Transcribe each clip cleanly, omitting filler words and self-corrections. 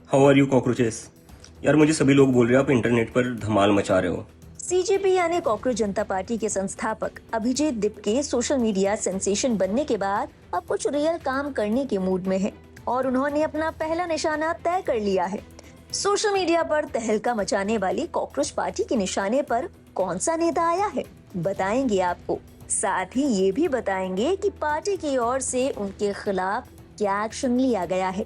How are you cockroaches. यार मुझे सभी लोग बोल रहे हैं आप इंटरनेट पर धमाल मचा रहे हो। सीजेपी यानी कॉकरोच जनता पार्टी के संस्थापक Abhijit Dipke social media sensation बनने के बाद अब कुछ रियल काम करने के मूड में हैं और उन्होंने अपना पहला निशाना तय कर लिया है। सोशल मीडिया पर तहलका मचाने वाली कॉकरोच पार्टी के निशाने पर कौन सा नेता आया है, बताएंगे आपको। साथ ही ये भी बताएंगे कि पार्टी की ओर से उनके खिलाफ क्या एक्शन लिया गया है।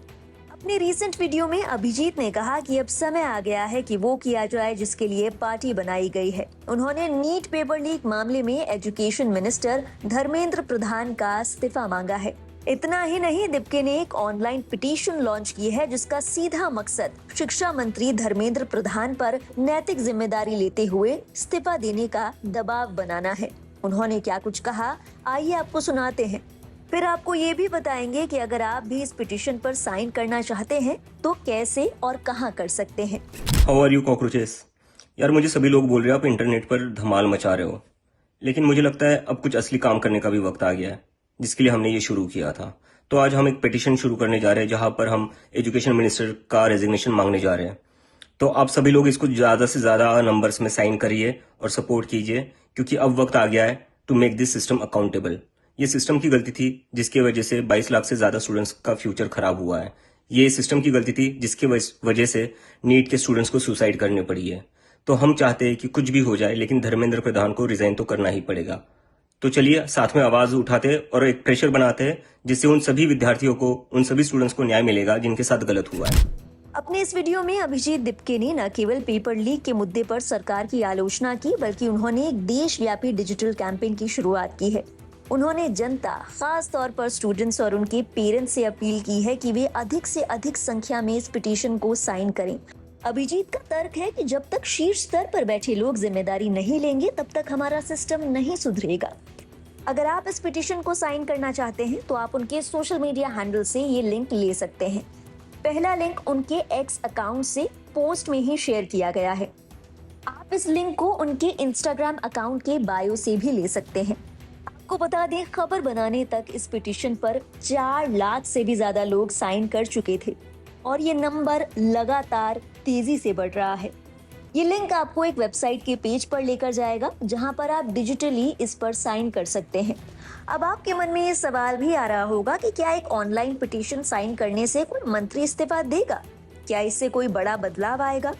अपने रीसेंट वीडियो में अभिजीत ने कहा कि अब समय आ गया है कि वो किया जाए जिसके लिए पार्टी बनाई गई है। उन्होंने नीट पेपर लीक मामले में एजुकेशन मिनिस्टर धर्मेंद्र प्रधान का इस्तीफा मांगा है। इतना ही नहीं, दिपके ने एक ऑनलाइन पिटीशन लॉन्च की है जिसका सीधा मकसद शिक्षा मंत्री धर्मेंद्र प्रधान पर नैतिक जिम्मेदारी लेते हुए इस्तीफा देने का दबाव बनाना है। उन्होंने क्या कुछ कहा, आइए आपको सुनाते हैं। फिर आपको ये भी बताएंगे कि अगर आप भी इस पिटीशन पर साइन करना चाहते हैं तो कैसे और कहां कर सकते हैं। How are you cockroaches. यार मुझे सभी लोग बोल रहे हैं आप इंटरनेट पर धमाल मचा रहे हो, लेकिन मुझे लगता है अब कुछ असली काम करने का भी वक्त आ गया है, जिसके लिए हमने ये शुरू किया था। तो आज हम एक पिटीशन शुरू करने जा रहे हैं जहां पर हम एजुकेशन मिनिस्टर का रेजिग्नेशन मांगने जा रहे हैं। तो आप सभी लोग इसको ज्यादा से ज्यादा नंबर्स में साइन करिए और सपोर्ट कीजिए, क्योंकि अब वक्त आ गया है to make this system accountable. ये सिस्टम की गलती थी जिसकी वजह से 22 लाख से ज्यादा स्टूडेंट्स का फ्यूचर खराब हुआ है। ये सिस्टम की गलती थी जिसकी वजह से नीट के स्टूडेंट्स को सुसाइड करनी पड़ी है। तो हम चाहते हैं कि कुछ भी हो जाए, लेकिन धर्मेंद्र प्रधान को रिजाइन तो करना ही पड़ेगा। तो चलिए साथ में आवाज उठाते और एक प्रेशर बनाते हैं, जिससे उन सभी विद्यार्थियों को, उन सभी स्टूडेंट्स को न्याय मिलेगा जिनके साथ गलत हुआ है। अपने इस वीडियो में अभिजीत दिपके ने न केवल पेपर लीक के मुद्दे पर सरकार की आलोचना की, बल्कि उन्होंने एक देशव्यापी डिजिटल कैंपेन की शुरुआत की है। उन्होंने जनता, खास तौर पर स्टूडेंट्स और उनके पेरेंट्स से अपील की है कि वे अधिक से अधिक संख्या में इस पिटीशन को साइन करें। अभिजीत का तर्क है कि जब तक शीर्ष स्तर पर बैठे लोग जिम्मेदारी नहीं लेंगे तब तक हमारा सिस्टम नहीं सुधरेगा। अगर आप इस पिटीशन को साइन करना चाहते हैं तो आप उनके सोशल मीडिया हैंडल से ये लिंक ले सकते हैं। पहला लिंक उनके एक्स अकाउंट से पोस्ट में ही शेयर किया गया है। आप इस लिंक को उनके इंस्टाग्राम अकाउंट के बायो से भी ले सकते हैं। आपको बता दें, खबर बनाने तक इस पिटीशन पर 4 लाख से भी ज्यादा लोग साइन कर चुके थे और ये नंबर लगातार तेजी से बढ़ रहा है। ये लिंक आपको एक वेबसाइट के पेज पर लेकर जाएगा जहां पर आप डिजिटली इस पर साइन कर सकते हैं। अब आपके मन में ये सवाल भी आ रहा होगा कि क्या एक ऑनलाइन पिटीशन साइन करने से कोई मंत्री इस्तीफा देगा? क्या इससे कोई बड़ा बदलाव आएगा?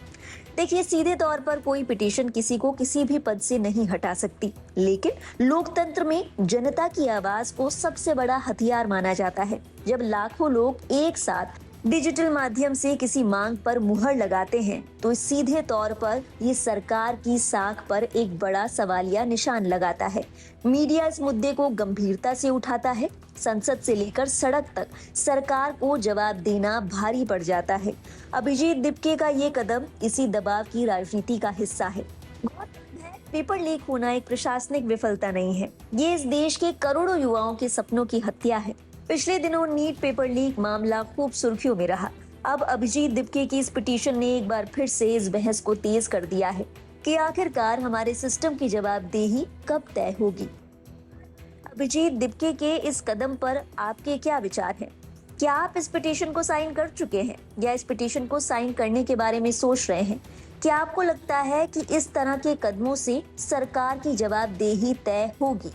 देखिए, सीधे तौर पर कोई पिटीशन किसी को किसी भी पद से नहीं हटा सकती, लेकिन लोकतंत्र में जनता की आवाज को सबसे बड़ा हथियार माना जाता है। जब लाखों लोग एक साथ डिजिटल माध्यम से किसी मांग पर मुहर लगाते हैं तो सीधे तौर पर ये सरकार की साख पर एक बड़ा सवालिया निशान लगाता है। मीडिया इस मुद्दे को गंभीरता से उठाता है। संसद से लेकर सड़क तक सरकार को जवाब देना भारी पड़ जाता है। अभिजीत दिपके का ये कदम इसी दबाव की राजनीति का हिस्सा है। गौरतलब है, पेपर लीक होना एक प्रशासनिक विफलता नहीं है, ये इस देश के करोड़ों युवाओं के सपनों की हत्या है। पिछले दिनों नीट पेपर लीक मामला खूब सुर्खियों में रहा। अब अभिजीत दिपके की इस पिटीशन ने एक बार फिर से इस बहस को तेज कर दिया है कि आखिरकार हमारे सिस्टम की जवाबदेही कब तय होगी। अभिजीत दिपके के इस कदम पर आपके क्या विचार हैं? क्या आप इस पिटीशन को साइन कर चुके हैं या इस पिटीशन को साइन करने के बारे में सोच रहे हैं? क्या आपको लगता है कि इस तरह के कदमों से सरकार की जवाबदेही तय होगी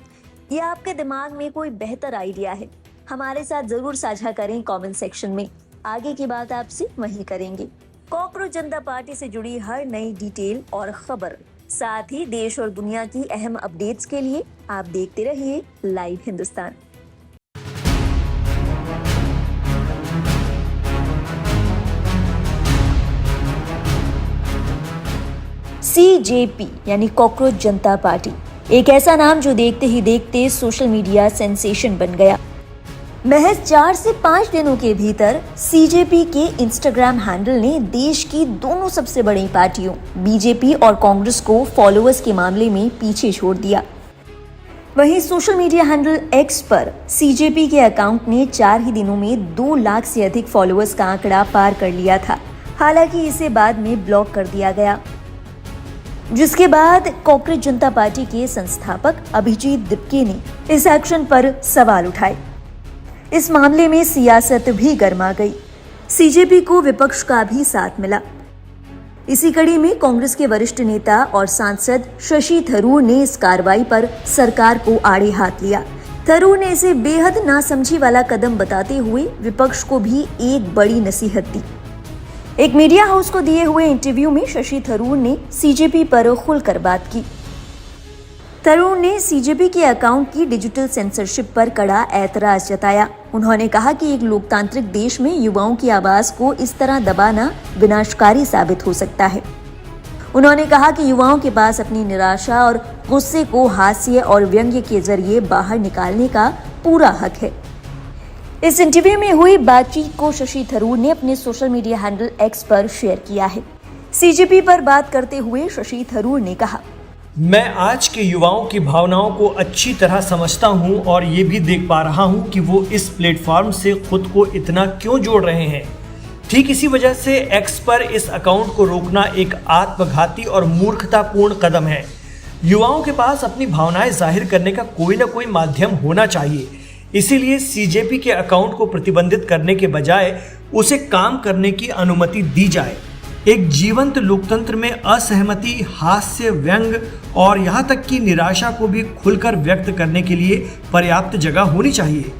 या आपके दिमाग में कोई बेहतर आइडिया है? हमारे साथ जरूर साझा करें कमेंट सेक्शन में। आगे की बात आपसे वहीं करेंगे। कॉकरोच जनता पार्टी से जुड़ी हर नई डिटेल और खबर, साथ ही देश और दुनिया की अहम अपडेट्स के लिए आप देखते रहिए लाइव हिंदुस्तान। सीजेपी यानी कॉकरोच जनता पार्टी, एक ऐसा नाम जो देखते ही देखते सोशल मीडिया सेंसेशन बन गया। महज 4 से 5 दिनों के भीतर सीजेपी के इंस्टाग्राम हैंडल ने देश की दोनों सबसे बड़ी पार्टियों बीजेपी और कांग्रेस को फॉलोअर्स के मामले में पीछे छोड़ दिया। वहीं सोशल मीडिया हैंडल एक्स पर सीजेपी के अकाउंट ने 4 ही दिनों में 2 लाख से अधिक फॉलोअर्स का आंकड़ा पार कर लिया था। हालांकि इसे बाद में ब्लॉक कर दिया गया, जिसके बाद कॉकरोच जनता पार्टी के संस्थापक अभिजीत दिपके ने इस एक्शन पर सवाल उठाए। इस मामले में सियासत भी गर्मा गई। सीजेपी को विपक्ष का भी साथ मिला। इसी कड़ी में कांग्रेस के वरिष्ठ नेता और सांसद शशि थरूर ने इस कार्रवाई पर सरकार को आड़े हाथ लिया। थरूर ने इसे बेहद नासमझी वाला कदम बताते हुए विपक्ष को भी एक बड़ी नसीहत दी। एक मीडिया हाउस को दिए हुए इंटरव्यू में शशि थरूर ने सीजेपी पर खुलकर बात की। थरूर ने सीजेपी के अकाउंट की डिजिटल सेंसरशिप पर कड़ा ऐतराज जताया। उन्होंने कहा कि एक लोकतांत्रिक देश में युवाओं की आवाज को इस तरह दबाना विनाशकारी साबित हो सकता है। उन्होंने कहा कि युवाओं के पास अपनी निराशा और गुस्से को हास्य और व्यंग्य के जरिए बाहर निकालने का पूरा हक है। इस इंटरव्यू में हुई बातचीत को शशि थरूर ने अपने सोशल मीडिया हैंडल एक्स पर शेयर किया है। सीजेपी पर बात करते हुए शशि थरूर ने कहा, मैं आज के युवाओं की भावनाओं को अच्छी तरह समझता हूं और ये भी देख पा रहा हूं कि वो इस प्लेटफॉर्म से खुद को इतना क्यों जोड़ रहे हैं। ठीक इसी वजह से एक्स पर इस अकाउंट को रोकना एक आत्मघाती और मूर्खतापूर्ण कदम है। युवाओं के पास अपनी भावनाएं जाहिर करने का कोई ना कोई माध्यम होना चाहिए। इसीलिए सीजेपी के अकाउंट को प्रतिबंधित करने के बजाय उसे काम करने की अनुमति दी जाए। एक जीवंत लोकतंत्र में असहमति, हास्य, व्यंग और यहाँ तक कि निराशा को भी खुलकर व्यक्त करने के लिए पर्याप्त जगह होनी चाहिए।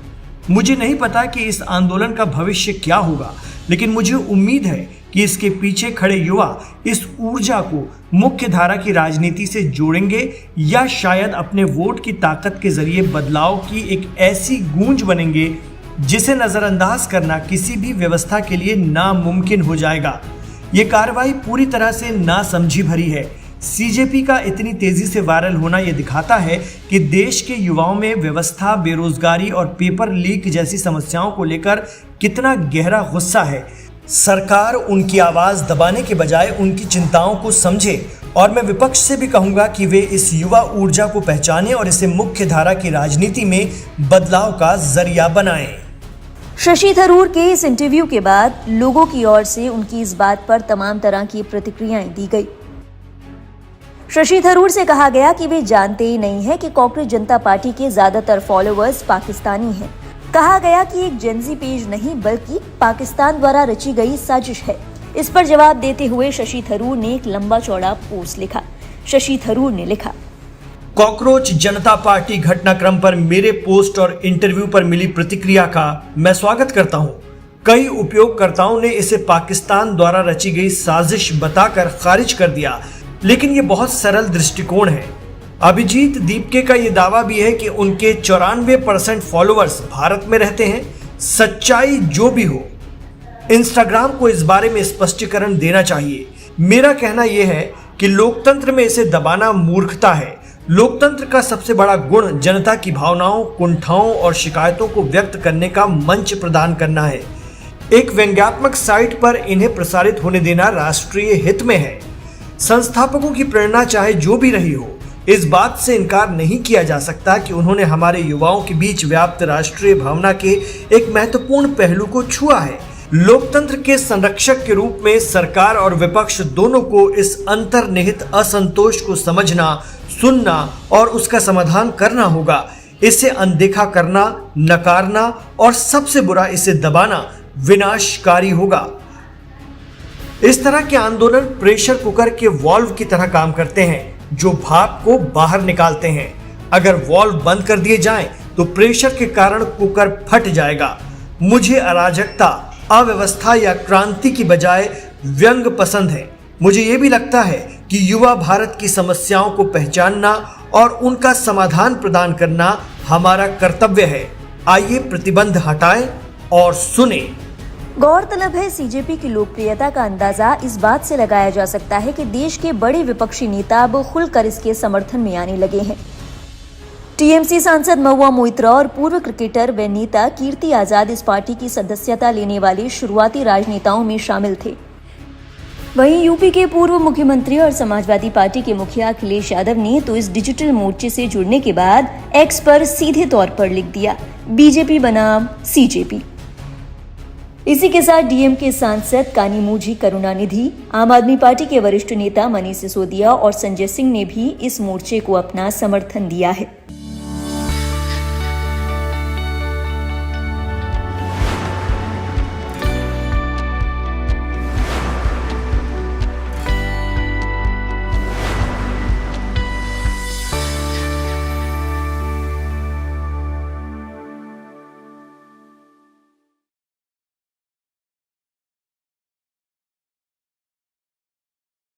मुझे नहीं पता कि इस आंदोलन का भविष्य क्या होगा, लेकिन मुझे उम्मीद है कि इसके पीछे खड़े युवा इस ऊर्जा को मुख्य धारा की राजनीति से जोड़ेंगे या शायद अपने वोट की ताकत के जरिए बदलाव की एक ऐसी गूंज बनेंगे जिसे नजरअंदाज करना किसी भी व्यवस्था के लिए नामुमकिन हो जाएगा। ये कार्रवाई पूरी तरह से नासमझी भरी है। सीजेपी का इतनी तेजी से वायरल होना ये दिखाता है कि देश के युवाओं में व्यवस्था, बेरोजगारी और पेपर लीक जैसी समस्याओं को लेकर कितना गहरा गुस्सा है। सरकार उनकी आवाज दबाने के बजाय उनकी चिंताओं को समझे और मैं विपक्ष से भी कहूंगा कि वे इस युवा ऊर्जा को पहचानें और इसे मुख्य धारा की राजनीति में बदलाव का जरिया बनाएं। शशि थरूर के इस इंटरव्यू के बाद लोगों की ओर से उनकी इस बात पर तमाम तरह की प्रतिक्रियाएं दी गई। शशि थरूर से कहा गया कि वे जानते ही नहीं है कि कांग्रेस जनता पार्टी के ज्यादातर फॉलोअर्स पाकिस्तानी हैं। कहा गया कि एक जेंजी पेज नहीं बल्कि पाकिस्तान द्वारा रची गई साजिश है। इस पर जवाब देते हुए शशि थरूर ने एक लंबा चौड़ा पोस्ट लिखा। शशि थरूर ने लिखा, कॉकरोच जनता पार्टी घटनाक्रम पर मेरे पोस्ट और इंटरव्यू पर मिली प्रतिक्रिया का मैं स्वागत करता हूं। कई उपयोगकर्ताओं ने इसे पाकिस्तान द्वारा रची गई साजिश बताकर खारिज कर दिया, लेकिन ये बहुत सरल दृष्टिकोण है। अभिजीत दीपके का ये दावा भी है कि उनके 94% फॉलोअर्स भारत में रहते हैं। सच्चाई जो भी हो, इंस्टाग्राम को इस बारे में स्पष्टीकरण देना चाहिए। मेरा कहना यह है कि लोकतंत्र में इसे दबाना मूर्खता है। लोकतंत्र का सबसे बड़ा गुण जनता की भावनाओं, कुंठाओं और शिकायतों को व्यक्त करने का मंच प्रदान करना है। एक व्यंग्यात्मक साइट पर इन्हें प्रसारित होने देना राष्ट्रीय हित में है। संस्थापकों की प्रेरणा चाहे जो भी रही हो, इस बात से इनकार नहीं किया जा सकता कि उन्होंने हमारे युवाओं के बीच व्याप्त राष्ट्रीय भावना के एक महत्वपूर्ण पहलू को छुआ है। लोकतंत्र के संरक्षक के रूप में सरकार और विपक्ष दोनों को इस अंतर्निहित असंतोष को समझना, सुनना और उसका समाधान करना होगा। इसे अनदेखा करना, नकारना और सबसे बुरा इसे दबाना विनाशकारी होगा। इस तरह के आंदोलन प्रेशर कुकर के वॉल्व की तरह काम करते हैं जो भाप को बाहर निकालते हैं। अगर वॉल्व बंद कर दिए जाएं तो प्रेशर के कारण कुकर फट जाएगा। मुझे अराजकता, अव्यवस्था या क्रांति की बजाय व्यंग पसंद है। मुझे ये भी लगता है कि युवा भारत की समस्याओं को पहचानना और उनका समाधान प्रदान करना हमारा कर्तव्य है। आइए प्रतिबंध हटाएं और सुने। गौरतलब है, सीजेपी की लोकप्रियता का अंदाजा इस बात से लगाया जा सकता है कि देश के बड़े विपक्षी नेता अब खुलकर इसके समर्थन में आने लगे हैं। टीएमसी सांसद महुआ मोइत्रा और पूर्व क्रिकेटर व नेता कीर्ति आजाद इस पार्टी की सदस्यता लेने वाले शुरुआती राजनेताओं में शामिल थे। वहीं यूपी के पूर्व मुख्यमंत्री और समाजवादी पार्टी के मुखिया अखिलेश यादव ने तो इस डिजिटल मोर्चे से जुड़ने के बाद एक्स पर सीधे तौर पर लिख दिया, बीजेपी बनाम सीजेपी। इसी के साथ डीएमके सांसद कानीमोझी करुणानिधि, आम आदमी पार्टी के वरिष्ठ नेता मनीष सिसोदिया और संजय सिंह ने भी इस मोर्चे को अपना समर्थन दिया है।